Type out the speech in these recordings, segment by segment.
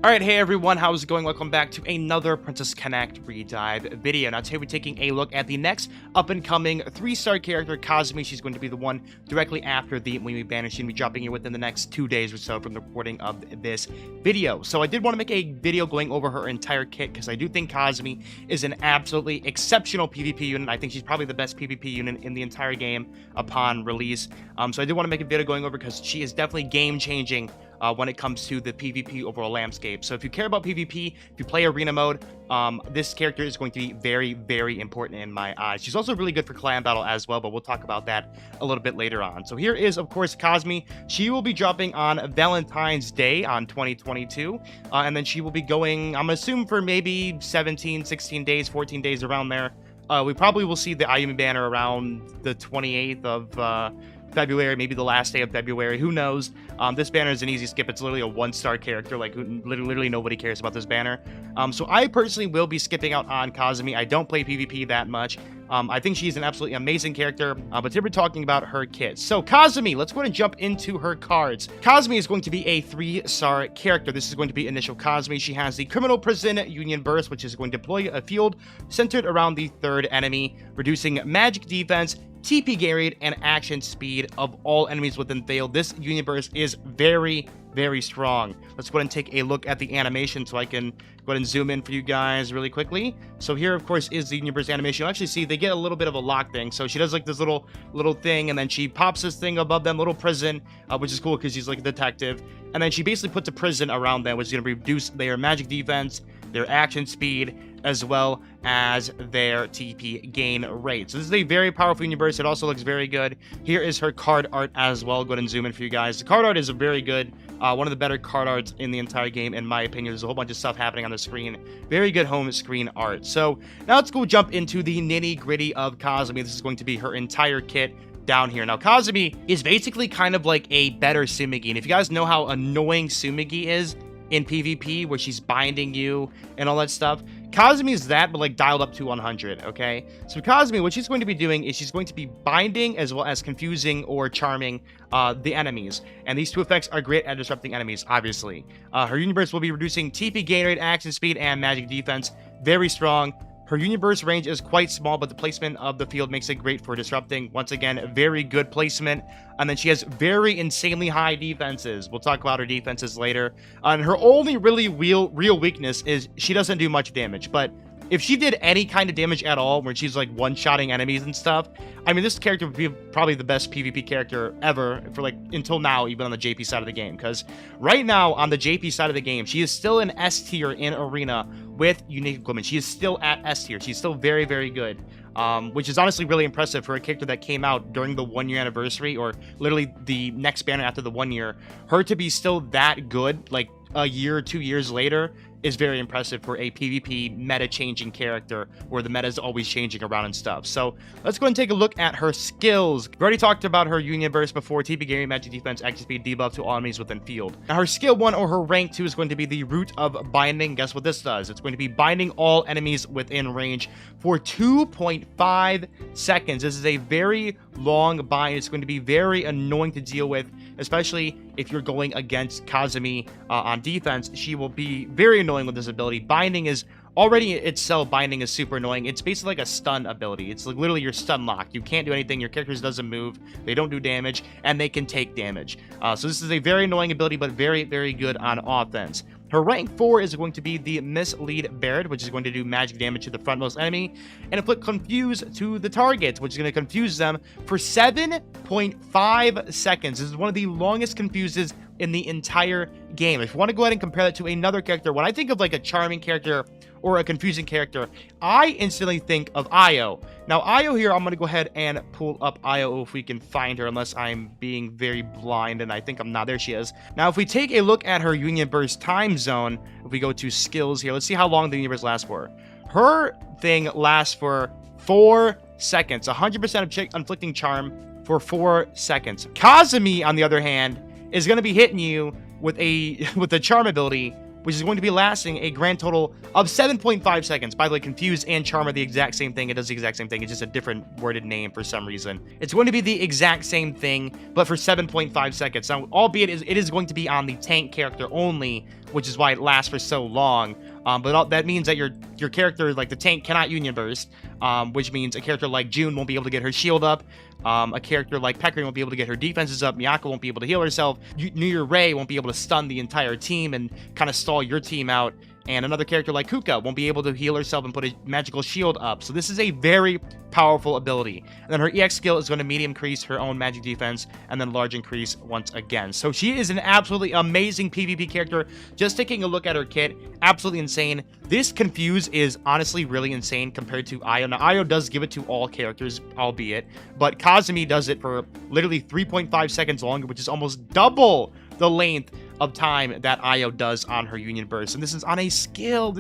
Alright, hey everyone, how's it going? Welcome back to another Princess Connect redive video. Now today we're taking a look at the next up-and-coming 3-star character, Kasumi. She's going to be the one directly after the Mimi banner. She's going to be dropping here within the next 2 days or so from the recording of this video. So I did want to make a video going over her entire kit because I do think Kasumi is an absolutely exceptional PvP unit. I think she's probably the best PvP unit in the entire game upon release. So I did want to make a video going over because she is definitely game-changing when it comes to the PvP overall landscape. So if you care about PvP, if you play arena mode, this character is going to be very, very important in my eyes. She's also really good for clan battle as well, but we'll talk about that a little bit later on. So here is, of course, Kasumi. She will be dropping on Valentine's Day on 2022, and then she will be going, I'm assuming, for maybe 17, 16 days, 14 days around there. We probably will see the Ayumi banner around the 28th of February, maybe the last day of February, who knows. This banner is an easy skip. It's literally a 1-star character. Like, literally nobody cares about this banner. So I personally will be skipping out on Kasumi. I don't play PvP that much. I think she's an absolutely amazing character, but today we're talking about her kit. So Kasumi, let's go ahead and jump into her cards. Kasumi is going to be a 3-star character. This is going to be initial Kasumi. She has the Criminal Prison Union Burst, which is going to deploy a field centered around the 3rd enemy, reducing magic defense, TP gain rate, and action speed of all enemies within field. This Union Burst is very, very strong. Let's go ahead and take a look at the animation so I can go ahead and zoom in for you guys really quickly. So here, of course, is the Union Burst animation. You'll actually see they get a little bit of a lock thing. So she does like this little thing, and then she pops this thing above them, little prison, which is cool because she's like a detective. And then she basically puts a prison around them, which is going to reduce their magic defense, their action speed, as well as their TP gain rate. So this is a very powerful Union Burst. It also looks very good. Here is her card art as well. Go ahead and zoom in for you guys. The card art is very good. One of the better card arts in the entire game, in my opinion. There's a whole bunch of stuff happening on the screen. Very good home screen art. So now let's go jump into the nitty-gritty of Kasumi. This is going to be her entire kit down here. Now, Kasumi is basically kind of like a better Tsumigi. And if you guys know how annoying Tsumigi is in PvP, where she's binding you and all that stuff, Kasumi is that, but like dialed up to 100, okay? So Kasumi, what she's going to be doing is she's going to be binding as well as confusing or charming the enemies. And these two effects are great at disrupting enemies, obviously. Her Union Burst will be reducing TP gain rate, action speed, and magic defense. Very strong. Her Union Burst range is quite small, but the placement of the field makes it great for disrupting. Once again, very good placement. And then she has very insanely high defenses. We'll talk about her defenses later. And her only really real weakness is she doesn't do much damage. But if she did any kind of damage at all, where she's like one-shotting enemies and stuff, I mean, this character would be probably the best PvP character ever for like until now, even on the JP side of the game. Because right now on the JP side of the game, she is still in S tier in Arena with unique equipment. She is still at S tier. She's still very, very good. Which is honestly really impressive for a character that came out during the 1-year anniversary, or literally the next banner after the 1 year. Her to be still that good, like a year or 2 years later, is very impressive for a PvP meta-changing character where the meta is always changing around and stuff. So let's go and take a look at her skills. We already talked about her Union Burst before. TP gain, magic defense, action speed, debuff to all enemies within field. Now her skill 1 or her rank 2 is going to be the Root of Binding. Guess what this does? It's going to be binding all enemies within range for 2.5 seconds. This is a very long bind. It's going to be very annoying to deal with, especially if you're going against Kasumi on defense. She will be very annoying with this ability. Binding is already itself, binding is super annoying. It's basically like a stun ability. It's like literally your stun lock. You can't do anything. Your character doesn't move. They don't do damage, and they can take damage. So this is a very annoying ability, but very, very good on offense. Her rank 4 is going to be the Mislead Barret, which is going to do magic damage to the frontmost enemy, and inflict Confuse to the target, which is going to confuse them for 7.5 seconds. This is one of the longest confuses in the entire game. If you want to go ahead and compare that to another character, when I think of like a charming character or a confusing character, I instantly think of Io. Now, Io here, I'm going to go ahead and pull up Io if we can find her, unless I'm being very blind, and I think I'm not. There she is. Now, if we take a look at her Union Burst time zone, if we go to skills here, let's see how long the Union Burst lasts for. Her thing lasts for 4 seconds, 100% of inflicting charm for 4 seconds. Kasumi, on the other hand, is going to be hitting you with a charm ability, which is going to be lasting a grand total of 7.5 seconds. By the way, Confuse and Charm are the exact same thing. It does the exact same thing. It's just a different worded name for some reason. It's going to be the exact same thing, but for 7.5 seconds. Now, albeit it is going to be on the tank character only, which is why it lasts for so long. But that means that your character, like the tank, cannot Union Burst, which means a character like June won't be able to get her shield up. A character like Pecker won't be able to get her defenses up. Miyako won't be able to heal herself. New Ray won't be able to stun the entire team and kind of stall your team out. And another character like Kuka won't be able to heal herself and put a magical shield up. So this is a very powerful ability. And then her EX skill is going to medium increase her own magic defense and then large increase once again. So she is an absolutely amazing PvP character. Just taking a look at her kit, absolutely insane. This Confuse is honestly really insane compared to Io. Now, Io does give it to all characters, albeit, but Kasumi does it for literally 3.5 seconds longer, which is almost double the length of time that Io does on her Union Burst. And this is on a skill.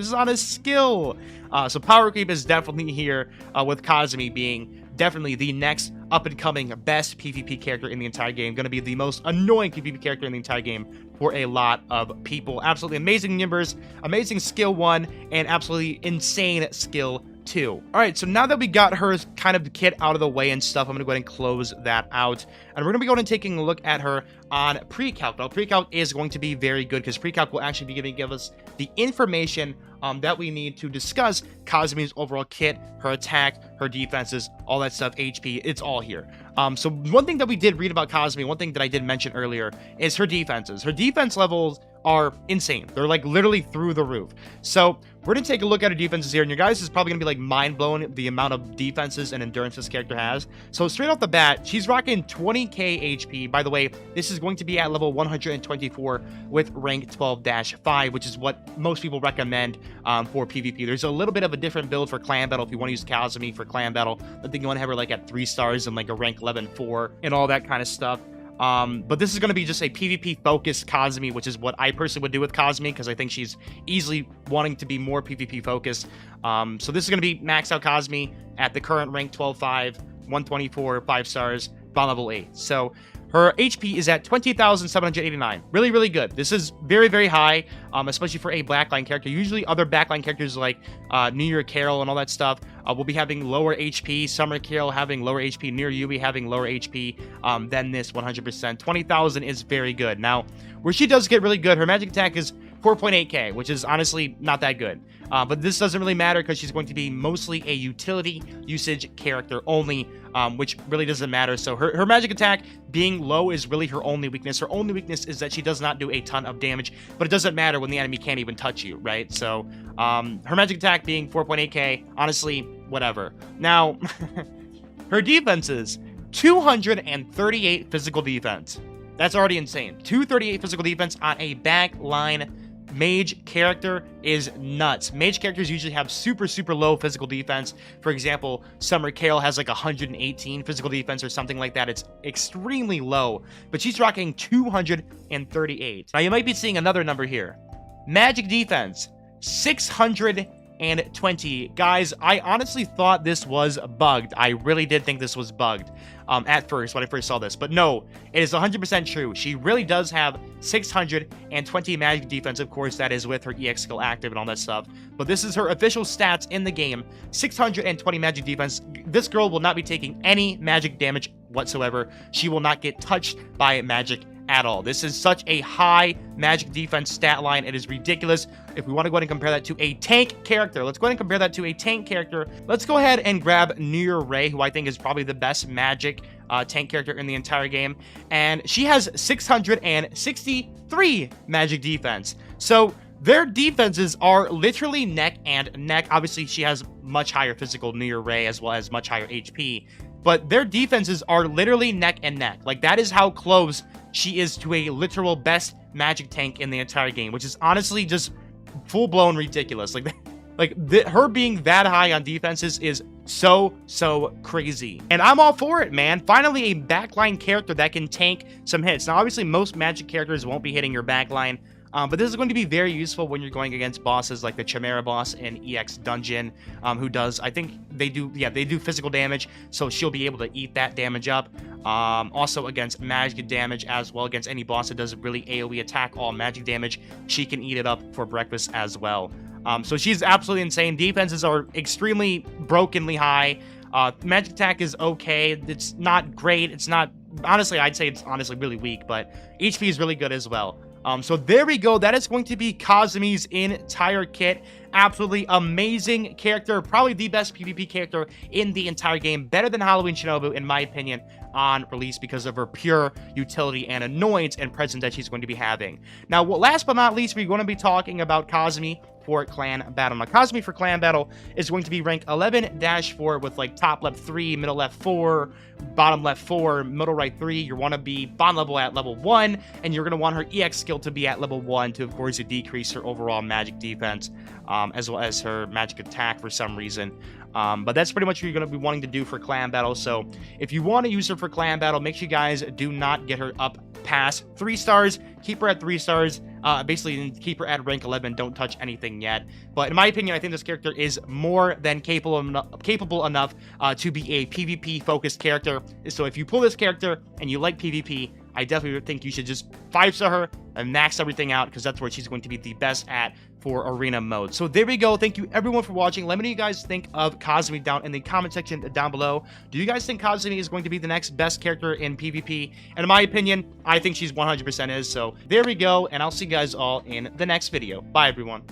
So power creep is definitely here, with Kasumi being definitely the next up-and-coming best PvP character in the entire game. Going to be the most annoying PvP character in the entire game for a lot of people. Absolutely amazing Union Burst, amazing skill 1, and absolutely insane skill 2. All right, so now that we got her kind of kit out of the way and stuff, I'm going to go ahead and close that out. And we're going to be going and taking a look at her on Precalc. Now, Precalc is going to be very good because Precalc will actually be give us the information that we need to discuss Kasumi's overall kit, her attack, her defenses, all that stuff, HP, it's all here. So one thing that we did read about Kasumi, one thing that I did mention earlier, is her defenses. Her defense levels are insane. They're like literally through the roof. So we're gonna take a look at her defenses here, and your guys is probably gonna be like mind blown the amount of defenses and endurance this character has. So straight off the bat, she's rocking 20k HP. By the way, this is going to be at level 124 with rank 12-5, which is what most people recommend for PvP. There's a little bit of a different build for clan battle if you want to use Kasumi for clan battle. I think you want to have her like at 3 stars and like a rank 11-4 and all that kind of stuff. But this is going to be just a PvP focused Kasumi, which is what I personally would do with Kasumi, because I think she's easily wanting to be more PvP focused. So this is going to be maxed out Kasumi at the current rank 12-5, 124, 5 stars, bond level 8. So her HP is at 20,789. Really, really good. This is very, very high, especially for a backline character. Usually other backline characters like New Year Carol and all that stuff will be having lower HP. Summer Carol having lower HP. New Year Yui having lower HP than this 100%. 20,000 is very good. Now, where she does get really good, her magic attack is 4.8k, which is honestly not that good. But this doesn't really matter because she's going to be mostly a utility usage character only, which really doesn't matter. So her magic attack being low is really her only weakness. Her only weakness is that she does not do a ton of damage, but it doesn't matter when the enemy can't even touch you, right? So her magic attack being 4.8k, honestly, whatever. Now, her defenses, 238 physical defense. That's already insane. 238 physical defense on a backline mage character is nuts. Mage characters usually have super, super low physical defense. For example, Summer Carol has like 118 physical defense or something like that. It's extremely low, but she's rocking 238. Now, you might be seeing another number here. Magic defense, 620. Guys, I honestly thought this was bugged. I really did think this was bugged at first when I first saw this, but no, it is 100% true. She really does have 620 magic defense. Of course, that is with her EX skill active and all that stuff, but this is her official stats in the game. 620 magic defense. This girl will not be taking any magic damage whatsoever. She will not get touched by magic at all. This is such a high magic defense stat line. It is ridiculous. If we want to go ahead and compare that to a tank character, let's go ahead and compare that to a tank character. Let's go ahead and grab New Year Ray, who I think is probably the best magic tank character in the entire game. And she has 663 magic defense. So their defenses are literally neck and neck. Obviously, she has much higher physical New Year Ray as well as much higher HP. But their defenses are literally neck and neck. Like, that is how close she is to a literal best magic tank in the entire game, which is honestly just full-blown ridiculous. Her being that high on defenses is so crazy. And I'm all for it, man. Finally, a backline character that can tank some hits. Now, obviously, most magic characters won't be hitting your backline, but this is going to be very useful when you're going against bosses like the Chimera boss in EX Dungeon, who does, I think they do physical damage, so she'll be able to eat that damage up. Also against magic damage as well, against any boss that does really AoE attack all magic damage, she can eat it up for breakfast as well. So she's absolutely insane. Defenses are extremely brokenly high. Magic attack is okay. It's not great. It's not, honestly, I'd say it's honestly really weak, but HP is really good as well. So there we go. That is going to be Kasumi's entire kit. Absolutely amazing character. Probably the best PvP character in the entire game. Better than Halloween Shinobu, in my opinion, on release because of her pure utility and annoyance and presence that she's going to be having. Now, last but not least, we're going to be talking about Kasumi for clan battle. Now, Kasumi for clan battle is going to be rank 11-4 with like top left 3, middle left 4, bottom left 4, middle right 3. You want to be bottom level at level 1, and you're going to want her EX skill to be at level 1 to, of course, decrease her overall magic defense, as well as her magic attack for some reason. But that's pretty much what you're going to be wanting to do for clan battle. So if you want to use her for clan battle, make sure you guys do not get her up past 3 stars. Keep her at 3 stars. Basically, keep her at rank 11. Don't touch anything yet. But in my opinion, I think this character is more than capable enough to be a PvP-focused character. So if you pull this character and you like PvP, I definitely think you should just 5-star her and max everything out, because that's where she's going to be the best at for arena mode. So there we go. Thank you everyone for watching. Let me know what you guys think of Kasumi down in the comment section down below. Do you guys think Kasumi is going to be the next best character in PvP? And in my opinion, I think she's 100% is. So there we go, and I'll see you guys all in the next video. Bye everyone.